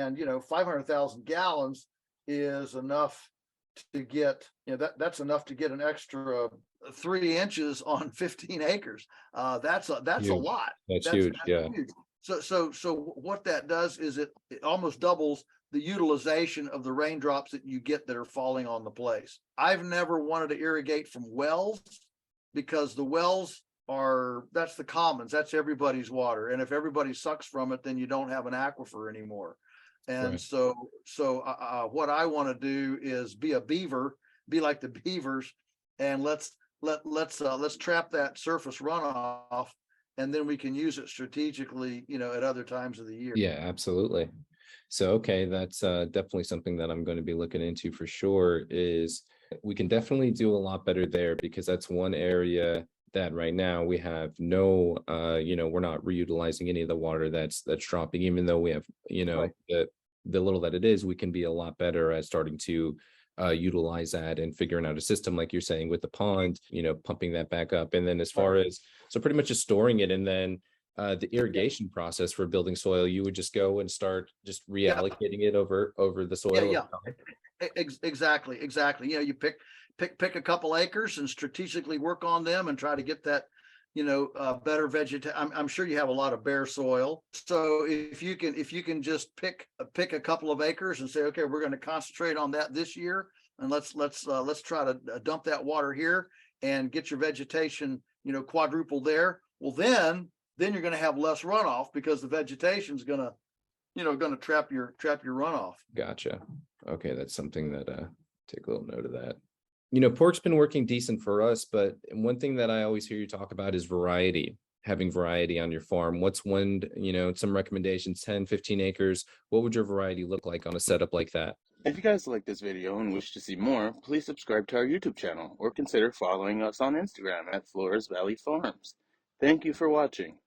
500,000 gallons is enough to get, that's enough to get an extra 3 inches on 15 acres. That's a Huge. lot. That's That's huge. Yeah. huge. So what that does is it almost doubles the utilization of the raindrops that you get that are falling on the place. I've never wanted to irrigate from wells because the wells that's the commons, that's everybody's water. And if everybody sucks from it, then you don't have an aquifer anymore. And Right. so what I want to do is be a beaver, be like the beavers, and let's trap that surface runoff, and then we can use it strategically, at other times of the year. Yeah, absolutely. So, okay, that's definitely something that I'm going to be looking into for sure. Is we can definitely do a lot better there, because that's one area that right now we have no, we're not reutilizing any of the water that's dropping, even though we have, Right. the little that it is, we can be a lot better at starting to utilize that and figuring out a system, like you're saying, with the pond, pumping that back up. And then as far Right. as, so pretty much just storing it, and then the irrigation process for building soil, you would just go and start just Yeah. reallocating it over the Yeah. soil over Yeah. time. Exactly. You pick a couple acres and strategically work on them and try to get that, better vegetation. I'm sure you have a lot of bare soil. So if you can just pick a couple of acres and say, okay, we're going to concentrate on that this year, and let's try to dump that water here and get your vegetation, quadruple there. Well, then you're going to have less runoff because the vegetation's going to trap your runoff. Gotcha. Okay, that's something that take a little note of that. Pork's been working decent for us, but one thing that I always hear you talk about is variety, having variety on your farm. What's one, some recommendations, 10, 15 acres. What would your variety look like on a setup like that? If you guys like this video and wish to see more, please subscribe to our YouTube channel or consider following us on Instagram at Flores Valley Farms. Thank you for watching.